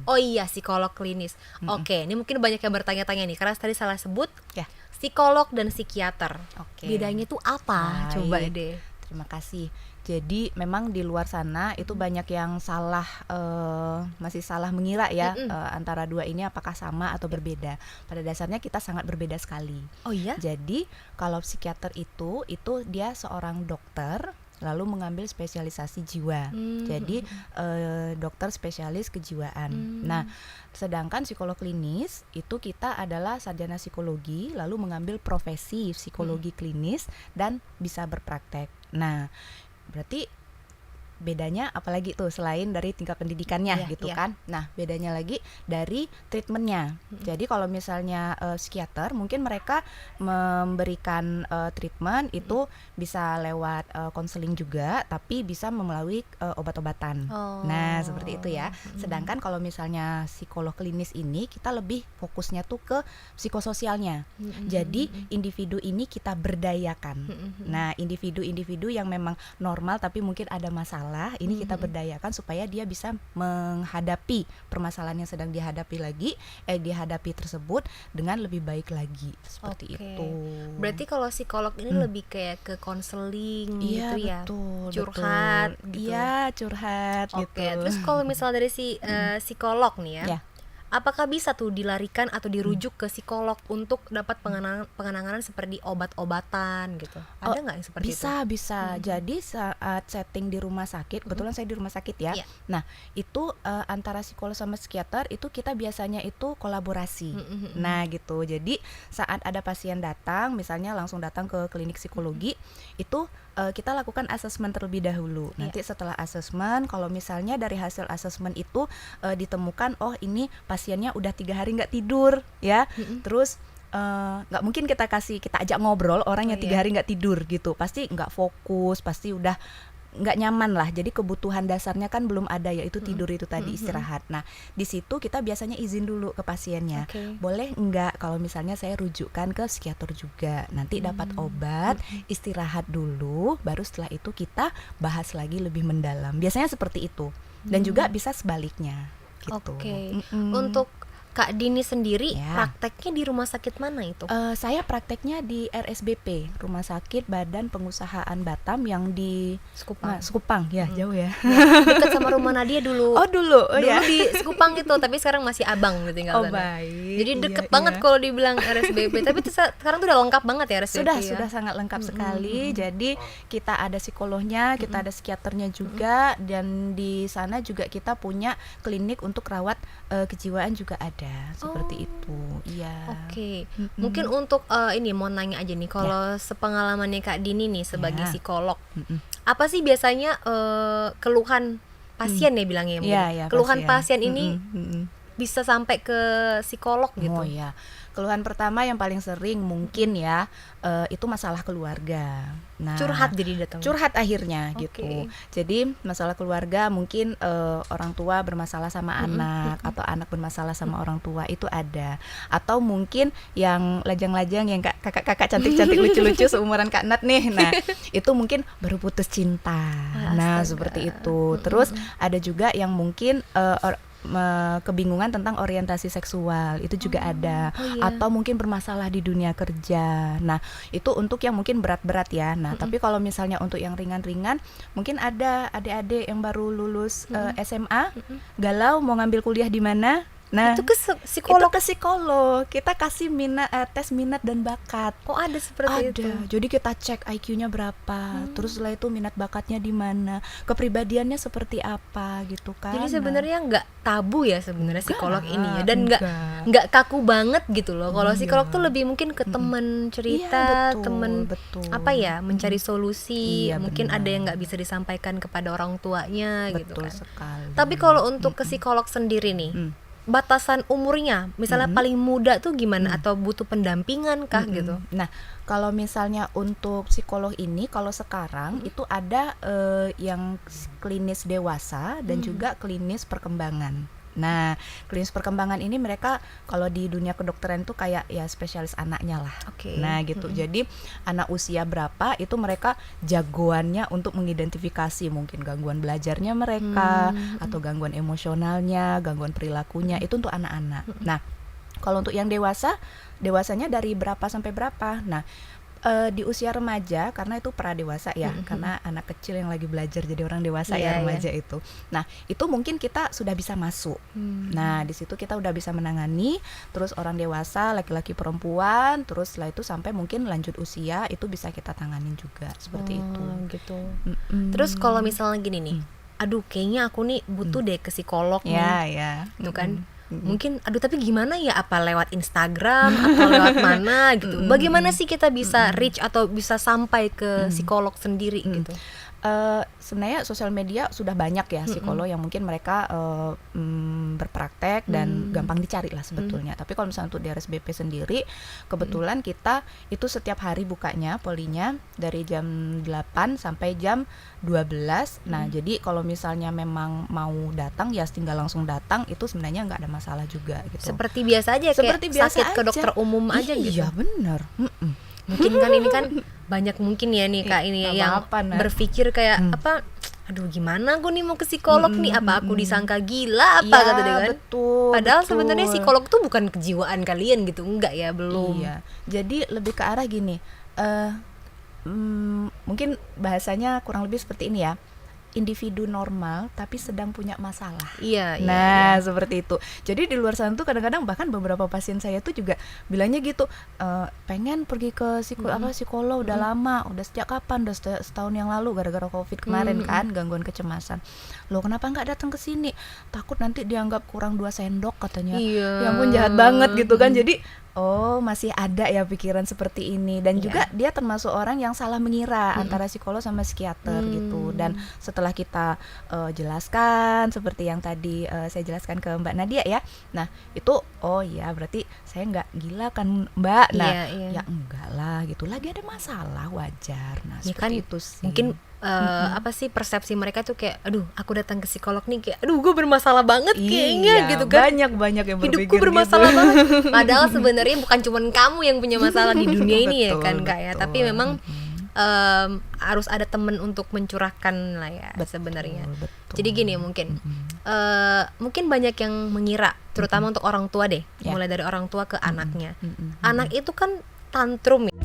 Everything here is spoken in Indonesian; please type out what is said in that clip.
Oh iya, psikolog klinis. Mm-mm. Oke, ini mungkin banyak yang bertanya-tanya nih karena tadi salah sebut Ya, psikolog dan psikiater. oke. Bedanya tuh apa? Baik. Coba deh. Terima kasih. Jadi memang di luar sana itu banyak yang salah, masih salah mengira ya, antara dua ini apakah sama atau berbeda. Pada dasarnya kita sangat berbeda sekali. Oh iya? Jadi kalau psikiater itu dia seorang dokter lalu mengambil spesialisasi jiwa. Jadi dokter spesialis kejiwaan. Nah, sedangkan psikolog klinis itu kita adalah sarjana psikologi lalu mengambil profesi psikologi klinis dan bisa berpraktek. Nah, berarti bedanya apalagi tuh selain dari tingkat pendidikannya gitu kan. Nah, bedanya lagi dari treatmentnya. Jadi kalau misalnya psikiater mungkin mereka memberikan treatment itu bisa lewat konseling juga, tapi bisa melalui obat-obatan. Nah, seperti itu ya. Sedangkan kalau misalnya psikolog klinis ini kita lebih fokusnya tuh ke psikososialnya. Jadi individu ini kita berdayakan. Nah, individu-individu yang memang normal tapi mungkin ada masalah, ini kita berdayakan supaya dia bisa menghadapi permasalahan yang sedang dihadapi tersebut dengan lebih baik lagi, seperti itu. Berarti kalau psikolog ini lebih kayak ke konseling gitu ya, betul, curhat betul. gitu. Iya, curhat gitu. Terus kalau misalnya dari psikolog nih ya, apakah bisa tuh dilarikan atau dirujuk ke psikolog untuk dapat penanganan seperti obat-obatan gitu? Ada nggak yang seperti itu? Bisa. Jadi saat setting di rumah sakit, kebetulan saya di rumah sakit ya. Nah, itu antara psikolog sama psikiater itu kita biasanya itu kolaborasi. Nah, gitu. Jadi saat ada pasien datang, misalnya langsung datang ke klinik psikologi, itu kita lakukan asesmen terlebih dahulu. Nanti setelah asesmen, kalau misalnya dari hasil asesmen itu ditemukan, oh ini pasiennya udah 3 hari nggak tidur ya, terus nggak mungkin kita ajak ngobrol orang yang 3 hari nggak tidur gitu, pasti nggak fokus, pasti udah nggak nyaman lah. Jadi kebutuhan dasarnya kan belum ada, yaitu tidur itu tadi, istirahat. Nah, di situ kita biasanya izin dulu ke pasiennya, boleh nggak kalau misalnya saya rujukkan ke psikiater juga, nanti dapat obat, istirahat dulu, baru setelah itu kita bahas lagi lebih mendalam. Biasanya seperti itu. Dan juga bisa sebaliknya gitu. Untuk Kak Dini sendiri prakteknya di rumah sakit mana itu? Saya prakteknya di RSBP, Rumah Sakit Badan Pengusahaan Batam yang di Sekupang ya, jauh ya. Dekat sama rumah Nadia dulu. Dulu di Sekupang itu, tapi sekarang masih Abang tinggal sana. Baik. Jadi deket banget kalau dibilang RSBP. Tapi sekarang tuh udah lengkap banget ya RSBP. Sudah sangat lengkap sekali. Jadi kita ada psikolognya, kita ada psikiaternya juga, dan di sana juga kita punya klinik untuk rawat kejiwaan juga ada. Seperti itu. Iya. Mungkin untuk ini mau nanya aja nih, kalau sepengalamannya Kak Dini nih sebagai psikolog, apa sih biasanya keluhan pasien ya bilangnya mungkin? Keluhan pasien ini bisa sampai ke psikolog gitu. Oh ya. Keluhan pertama yang paling sering mungkin ya itu masalah keluarga. Nah, curhat jadi datang. Curhat akhirnya gitu. Jadi masalah keluarga mungkin orang tua bermasalah sama anak, atau anak bermasalah sama orang tua, itu ada. Atau mungkin yang lajang-lajang yang kakak-kakak cantik-cantik lucu-lucu seumuran Kak Nat nih. Nah, itu mungkin baru putus cinta. Nah, seperti itu. Terus ada juga yang mungkin kebingungan tentang orientasi seksual, itu juga ada. Atau mungkin bermasalah di dunia kerja. Nah, itu untuk yang mungkin berat-berat ya. Nah, tapi kalau misalnya untuk yang ringan-ringan, mungkin ada adik-adik yang baru lulus SMA, galau mau ngambil kuliah di mana. Nah, itu ke psikolog. Itu ke psikolog. Kita kasih tes minat dan bakat. Oh, ada seperti itu. Jadi kita cek IQ-nya berapa. Terus setelah itu minat bakatnya di mana, kepribadiannya seperti apa gitu kan. Jadi sebenarnya nggak tabu ya sebenarnya psikolog ini ya, dan nggak kaku banget gitu loh. Kalau psikolog tuh lebih mungkin ke temen cerita, temen apa ya, mencari solusi. Mungkin ada yang nggak bisa disampaikan kepada orang tuanya gitu kan. Sekali. Tapi kalau untuk ke psikolog sendiri nih, batasan umurnya misalnya paling muda tuh gimana, atau butuh pendampingan kah gitu? Nah, kalau misalnya untuk psikolog ini, kalau sekarang itu ada yang klinis dewasa dan juga klinis perkembangan. Nah, klinis perkembangan ini mereka kalau di dunia kedokteran itu kayak ya spesialis anaknya lah. Nah gitu. Jadi anak usia berapa itu mereka jagoannya untuk mengidentifikasi mungkin gangguan belajarnya mereka atau gangguan emosionalnya, gangguan perilakunya, itu untuk anak-anak. Nah, kalau untuk yang dewasanya dari berapa sampai berapa? Nah, di usia remaja karena itu pradewasa ya, karena anak kecil yang lagi belajar jadi orang dewasa ya remaja itu. Nah, itu mungkin kita sudah bisa masuk. Nah, di situ kita udah bisa menangani terus orang dewasa, laki-laki perempuan, terus setelah itu sampai mungkin lanjut usia itu bisa kita tanganin juga seperti itu. Gitu. Terus kalau misalnya gini nih, aduh kayaknya aku nih butuh deh ke psikolog nih. Itu kan. Mungkin aduh tapi gimana ya, apa lewat Instagram atau lewat mana gitu. Bagaimana sih kita bisa reach atau bisa sampai ke psikolog sendiri gitu? Sebenarnya sosial media sudah banyak ya psikolog yang mungkin mereka berpraktek dan gampang dicari lah sebetulnya. Tapi kalau misalnya untuk di RSBP sendiri, kebetulan kita itu setiap hari bukanya polinya dari jam 8 sampai jam 12. Nah, jadi kalau misalnya memang mau datang ya tinggal langsung datang, itu sebenarnya nggak ada masalah juga gitu. Seperti biasa aja, seperti kayak biasa sakit aja. Ke dokter umum aja gitu. Iya benar. Mungkin kan ini kan banyak mungkin ya nih Kak ini yang berpikir kayak apa, aduh gimana gue nih mau ke psikolog nih, apa aku disangka gila apa kata dia kan. Padahal sebenarnya psikolog tuh bukan kejiwaan kalian gitu, enggak ya, belum. Iya. Jadi lebih ke arah gini, mungkin bahasanya kurang lebih seperti ini ya. Individu normal tapi sedang punya masalah. Nah, seperti itu. Jadi di luar sana tuh kadang-kadang bahkan beberapa pasien saya tuh juga bilangnya gitu, pengen pergi ke psikolog udah lama, udah sejak kapan? Udah setahun yang lalu gara-gara Covid kemarin kan, gangguan kecemasan. Loh, kenapa nggak datang ke sini? Takut nanti dianggap kurang 2 sendok katanya. Ya ampun, jahat banget gitu kan. Jadi masih ada ya pikiran seperti ini, dan juga dia termasuk orang yang salah mengira antara psikolog sama psikiater gitu. Dan setelah kita jelaskan seperti yang tadi saya jelaskan ke Mbak Nadia ya, nah itu ya berarti saya nggak gila kan Mbak. Nah ya enggak lah gitu, lagi ada masalah, wajar. Nah seperti kan, itu sih mungkin apa sih persepsi mereka tuh kayak, aduh aku datang ke psikolog nih kayak aduh gue bermasalah banget kayaknya gitu kan. Banyak yang berpikir hidupku bermasalah banget. Padahal sebenarnya bukan cuman kamu yang punya masalah di dunia ini ya kan Kak ya, tapi memang harus ada temen untuk mencurahkan lah ya sebenarnya. Jadi gini mungkin mungkin banyak yang mengira, terutama untuk orang tua deh, mulai dari orang tua ke anaknya. Anak itu kan tantrum ya.